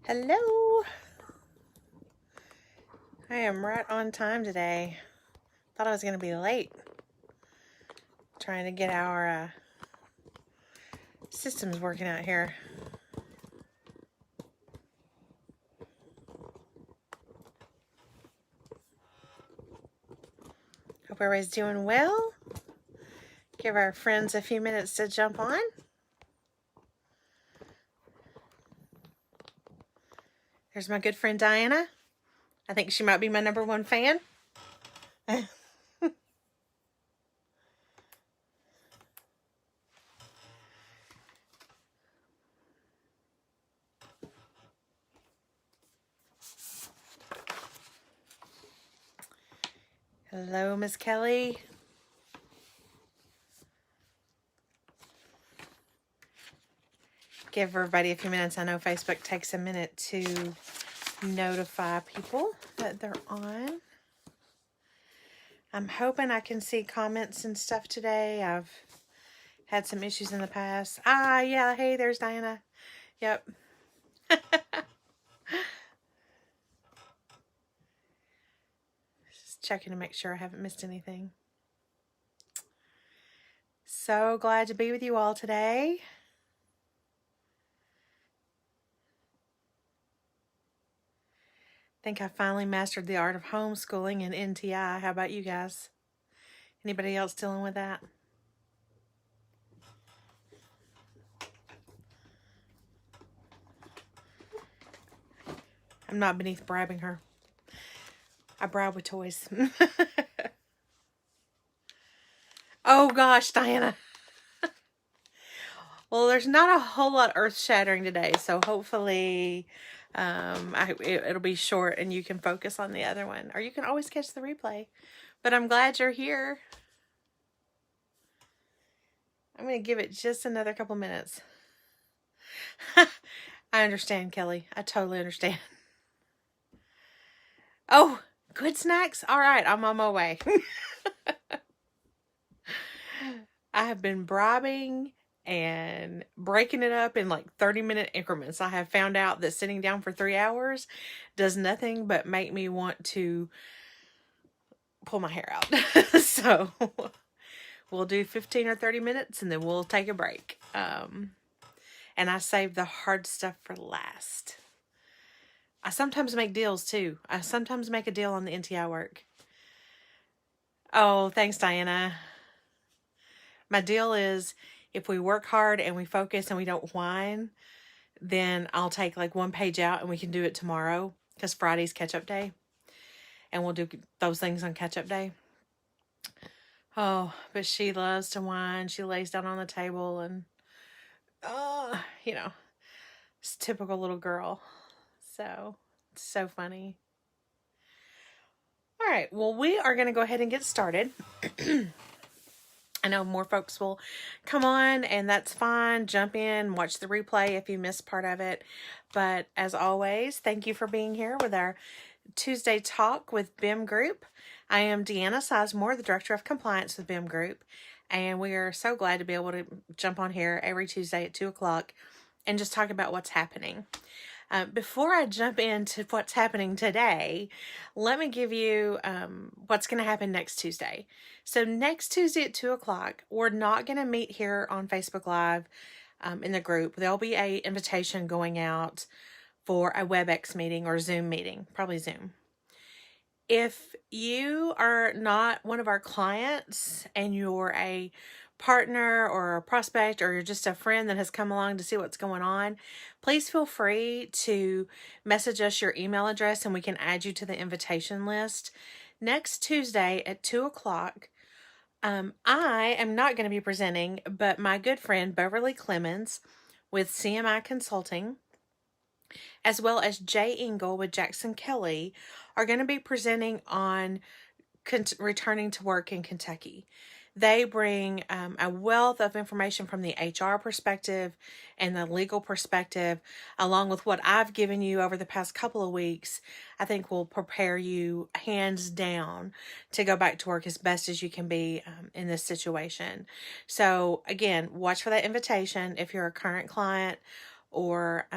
Hello. I am right on time today. Thought I was going to be late. Trying to get our systems working out here. Hope everybody's doing well. Give our friends a few minutes to jump on. There's my good friend Diana. I think she might be my #1 fan. Hello, Miss Kelly. Give everybody a few minutes. I know Facebook takes a minute to notify people that they're on. I'm hoping I can see comments and stuff today. I've had some issues in the past. Yeah. Hey, there's Diana. Yep. Just checking to make sure I haven't missed anything. So glad to be with you all today. I think I finally mastered the art of homeschooling in NTI. How about you guys? Anybody else dealing with that? I'm not beneath bribing her. I bribe with toys. Oh gosh, Diana. Well, there's not a whole lot earth-shattering today, so hopefully it'll be short and you can focus on the other one. Or you can always catch the replay. But I'm glad you're here. I'm going to give it just another couple minutes. I understand, Kelly. I totally understand. Oh, good snacks? All right, I'm on my way. I have been bribing and breaking it up in like 30-minute increments. I have found out that sitting down for 3 hours does nothing but make me want to pull my hair out. So we'll do 15 or 30 minutes and then we'll take a break. And I save the hard stuff for last. I sometimes make deals too. I sometimes make a deal on the NTI work. Oh, thanks, Diana. My deal is if we work hard and we focus and we don't whine, then I'll take like 1 page out and we can do it tomorrow because Friday's catch-up day. And we'll do those things on catch-up day. Oh, but she loves to whine. She lays down on the table and, it's typical little girl. So, it's so funny. All right, well, we are going to go ahead and get started. I know more folks will come on, and that's fine. Jump in, watch the replay if you missed part of it. But as always, thank you for being here with our Tuesday talk with Bim Group. I am Deanna Sizemore, the Director of Compliance with Bim Group, and we are so glad to be able to jump on here every Tuesday at 2 o'clock and just talk about what's happening. Before I jump into what's happening today, let me give you what's going to happen next Tuesday. So next Tuesday at 2 o'clock, we're not going to meet here on Facebook Live in the group. There'll be an invitation going out for a WebEx meeting or Zoom meeting, probably Zoom. If you are not one of our clients and you're a partner or a prospect or you're just a friend that has come along to see what's going on, please feel free to message us your email address and we can add you to the invitation list. Next Tuesday at 2 o'clock, I am not going to be presenting, but my good friend Beverly Clemens with CMI Consulting, as well as Jay Engel with Jackson Kelly, are going to be presenting on returning to work in Kentucky. They bring a wealth of information from the HR perspective and the legal perspective, along with what I've given you over the past couple of weeks. I think will prepare you hands down to go back to work as best as you can be in this situation. So again, watch for that invitation if you're a current client or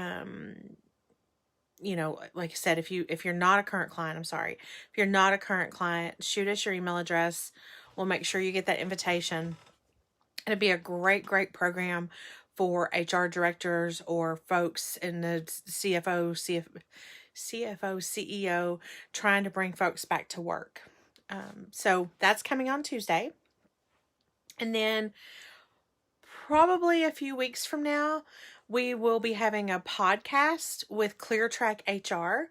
like I said, if you're not a current client, if you're not a current client, shoot us your email address. We'll make sure you get that invitation. It'd be a great program for HR directors or folks in the CFO, CEO, trying to bring folks back to work. So that's coming on Tuesday. And then probably a few weeks from now, we will be having a podcast with ClearTrack HR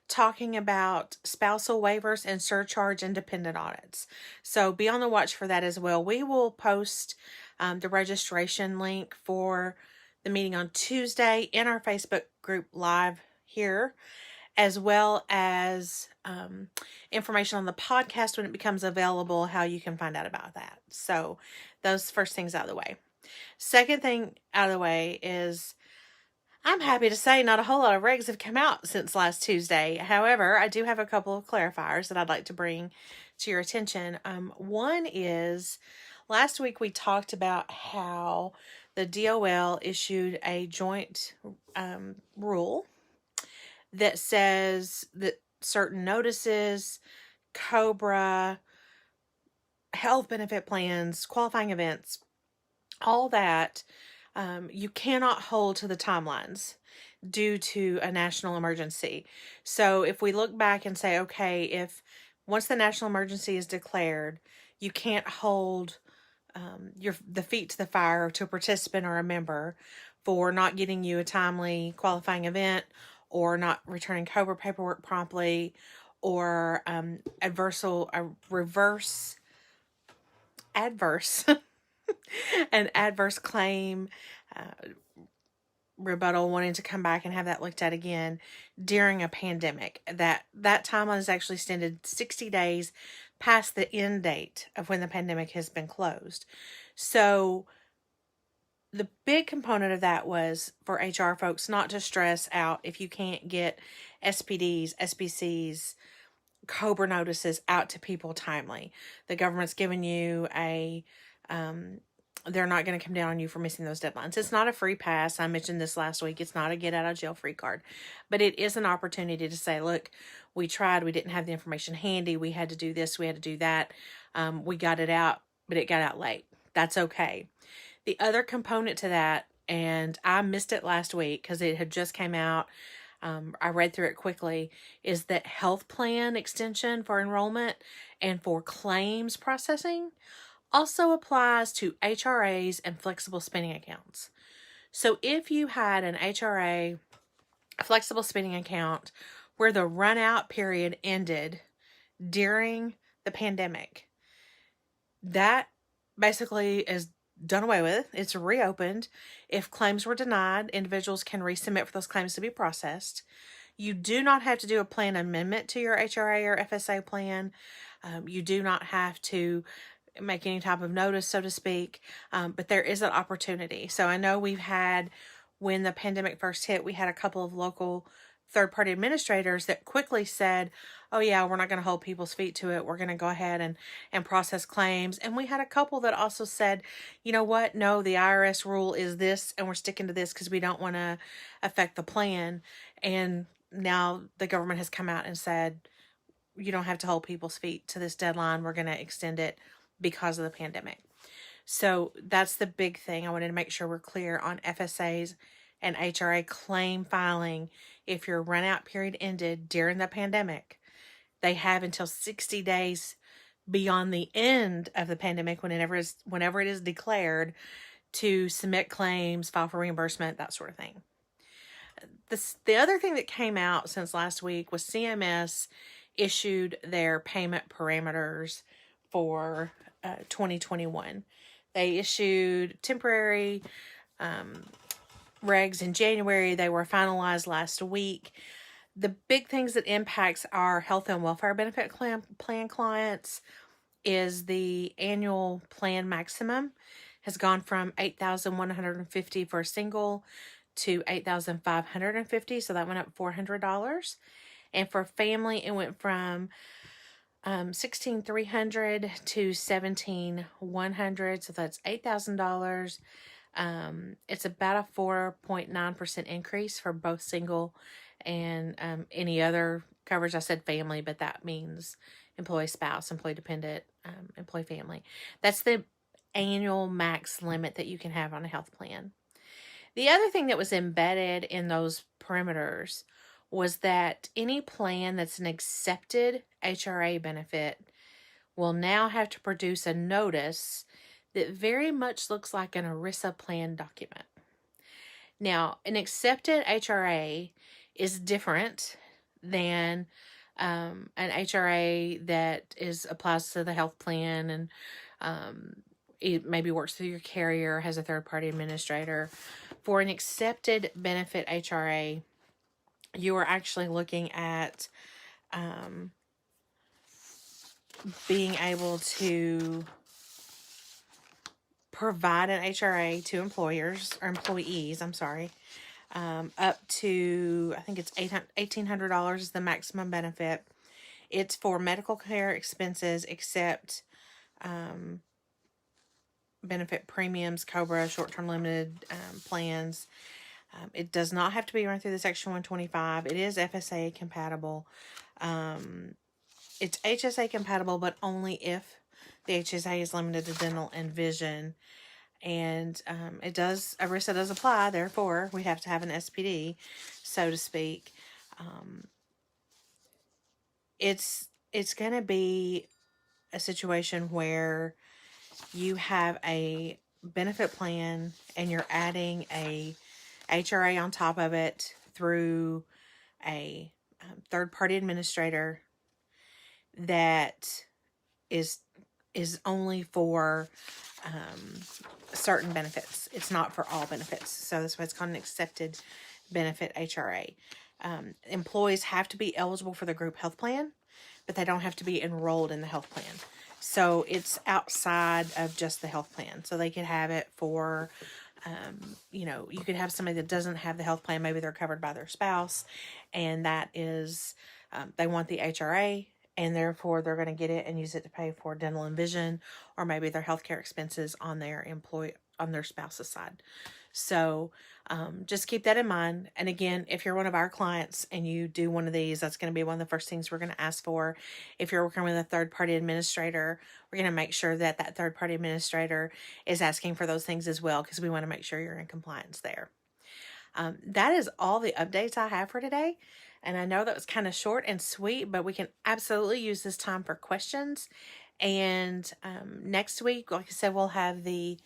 talking about spousal waivers and surcharge independent audits. So be on the watch for that as well. We will post the registration link for the meeting on Tuesday in our Facebook group live here, as well as information on the podcast when it becomes available, how you can find out about that. So those first things out of the way. Second thing out of the way is, I'm happy to say not a whole lot of regs have come out since last Tuesday. However, I do have a couple of clarifiers that I'd like to bring to your attention. One is, last week we talked about how the DOL issued a joint rule that says that certain notices, COBRA, health benefit plans, qualifying events, all that, you cannot hold to the timelines due to a national emergency. So if we look back and say, okay, if once the national emergency is declared, you can't hold the feet to the fire to a participant or a member for not getting you a timely qualifying event, or not returning COBRA paperwork promptly, or adverse an adverse claim rebuttal, wanting to come back and have that looked at again during a pandemic. That timeline is actually extended 60 days past the end date of when the pandemic has been closed. So the big component of that was for HR folks not to stress out if you can't get SPDs, SBCs, COBRA notices out to people timely. The government's given you they're not going to come down on you for missing those deadlines. It's not a free pass. I mentioned this last week. It's not a get out of jail free card, but it is an opportunity to say, look, we tried, we didn't have the information handy. We had to do this, we had to do that. We got it out, but it got out late. That's okay. The other component to that, and I missed it last week because it had just came out, I read through it quickly, is that health plan extension for enrollment and for claims processing also applies to HRAs and flexible spending accounts. So if you had an HRA, a flexible spending account, where the run out period ended during the pandemic, that basically is done away with. It's reopened. If claims were denied, individuals can resubmit for those claims to be processed. You do not have to do a plan amendment to your HRA or FSA plan. You do not have to make any type of notice, so to speak, but there is an opportunity. So I know when the pandemic first hit, we had a couple of local third-party administrators that quickly said, oh yeah, we're not going to hold people's feet to it. We're going to go ahead and process claims. And we had a couple that also said, you know what? No, the IRS rule is this, and we're sticking to this because we don't want to affect the plan. And now the government has come out and said, you don't have to hold people's feet to this deadline. We're going to extend it because of the pandemic. So that's the big thing. I wanted to make sure we're clear on FSAs and HRA claim filing. If your run out period ended during the pandemic, they have until 60 days beyond the end of the pandemic, whenever it is declared, to submit claims, file for reimbursement, that sort of thing. The other thing that came out since last week was CMS issued their payment parameters for 2021. They issued temporary regs in January. They were finalized last week. The big things that impacts our health and welfare benefit plan clients is the annual plan maximum has gone from $8,150 for a single to $8,550. So that went up $400. And for family, it went from $16,300 to $17,100. So that's $8,000. It's about a 4.9% increase for both single and any other coverage. I said family, but that means employee spouse, employee dependent, employee family. That's the annual max limit that you can have on a health plan. The other thing that was embedded in those perimeters was that any plan that's an accepted HRA benefit will now have to produce a notice that very much looks like an ERISA plan document. Now, an accepted HRA is different than an HRA that applies to the health plan, and it maybe works through your carrier, has a third-party administrator. For an accepted benefit HRA, you are actually looking at being able to provide an HRA to employees, up to, I think it's $1,800 is the maximum benefit. It's for medical care expenses except benefit premiums, COBRA, short-term limited plans. It does not have to be run through the Section 125. It is FSA compatible. It's HSA compatible, but only if the HSA is limited to dental and vision. And ERISA does apply, therefore we have to have an SPD, so to speak. It's going to be a situation where you have a benefit plan and you're adding a HRA on top of it through a third-party administrator that is only for certain benefits. It's not for all benefits. So that's why it's called an accepted benefit HRA. Employees have to be eligible for the group health plan, but they don't have to be enrolled in the health plan. So it's outside of just the health plan. So they could have it for, you could have somebody that doesn't have the health plan. Maybe they're covered by their spouse, and that is, they want the HRA, and therefore they're going to get it and use it to pay for dental and vision, or maybe their healthcare expenses on their spouse's side. So just keep that in mind. And again, if you're one of our clients and you do one of these, that's going to be one of the first things we're going to ask for. If you're working with a third-party administrator, we're going to make sure that that third-party administrator is asking for those things as well, because we want to make sure you're in compliance there. That is all the updates I have for today. And I know that was kind of short and sweet, but we can absolutely use this time for questions. And next week, like I said, we'll have the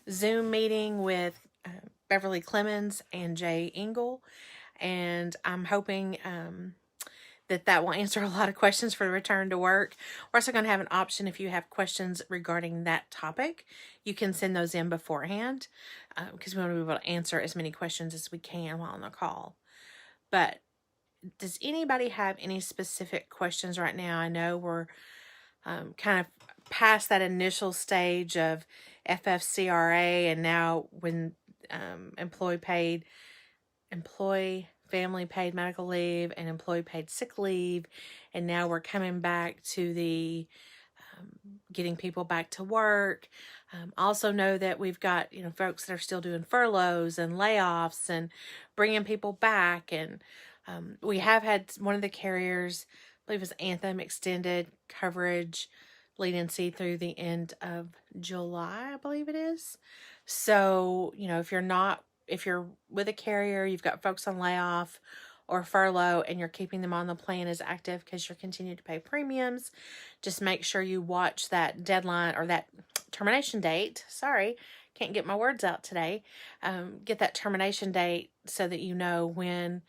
Zoom meeting with Beverly Clemens and Jay Engel. And I'm hoping that will answer a lot of questions for the return to work. We're also going to have an option if you have questions regarding that topic. You can send those in beforehand because we want to be able to answer as many questions as we can while on the call. But does anybody have any specific questions right now? I know we're kind of past that initial stage of FFCRA, and now when employee family paid medical leave and employee paid sick leave, and now we're coming back to the getting people back to work. Also know that we've got folks that are still doing furloughs and layoffs and bringing people back, and we have had one of the carriers, I believe it's Anthem, extended coverage leniency through the end of July, I believe it is. So, if you're with a carrier, you've got folks on layoff or furlough, and you're keeping them on the plan as active because you're continuing to pay premiums, just make sure you watch that deadline or that termination date. Sorry, can't get my words out today. Get that termination date so that you know when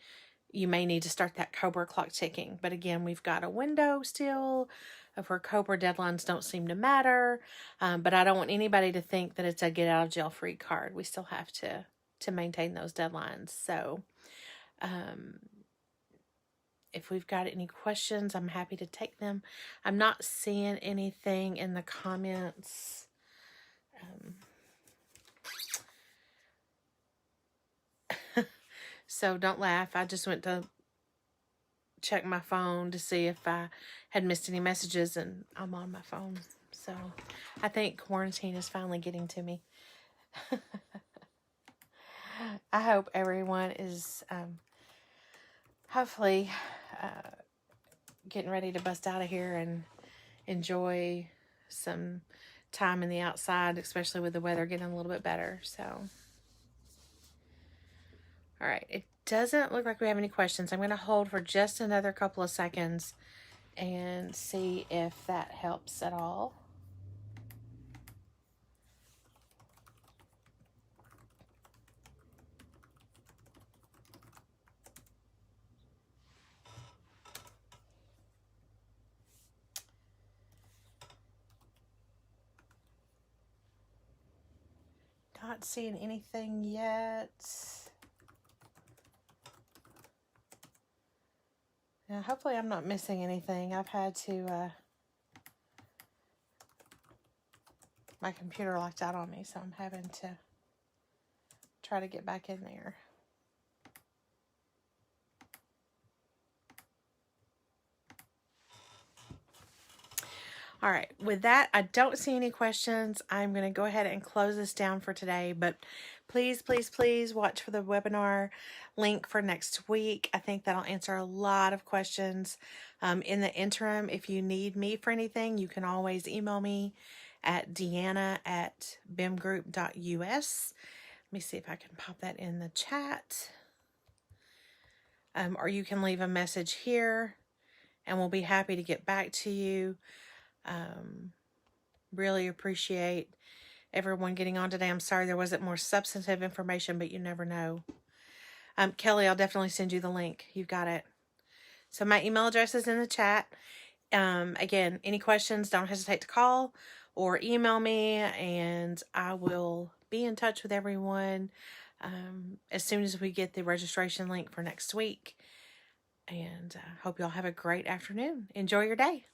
you may need to start that COBRA clock ticking. But again, we've got a window still of where COBRA deadlines don't seem to matter. But I don't want anybody to think that it's a get out of jail free card. We still have to maintain those deadlines. So if we've got any questions, I'm happy to take them. I'm not seeing anything in the comments. So don't laugh. I just went to check my phone to see if I had missed any messages, and I'm on my phone. So I think quarantine is finally getting to me. I hope everyone is hopefully getting ready to bust out of here and enjoy some time in the outside, especially with the weather getting a little bit better. So, all right, it doesn't look like we have any questions. I'm going to hold for just another couple of seconds and see if that helps at all. Not seeing anything yet. Now, hopefully I'm not missing anything. I've had to, my computer locked out on me, so I'm having to try to get back in there. All right, with that, I don't see any questions. I'm going to go ahead and close this down for today, but please, please, please watch for the webinar link for next week. I think that'll answer a lot of questions. In the interim, if you need me for anything, you can always email me at deanna@bimgroup.us. Let me see if I can pop that in the chat. Or you can leave a message here, and we'll be happy to get back to you. Really appreciate everyone getting on today. I'm sorry there wasn't more substantive information, but you never know. Kelly, I'll definitely send you the link. You've got it. So my email address is in the chat. Again, any questions, don't hesitate to call or email me, and I will be in touch with everyone as soon as we get the registration link for next week. And hope y'all have a great afternoon. Enjoy your day.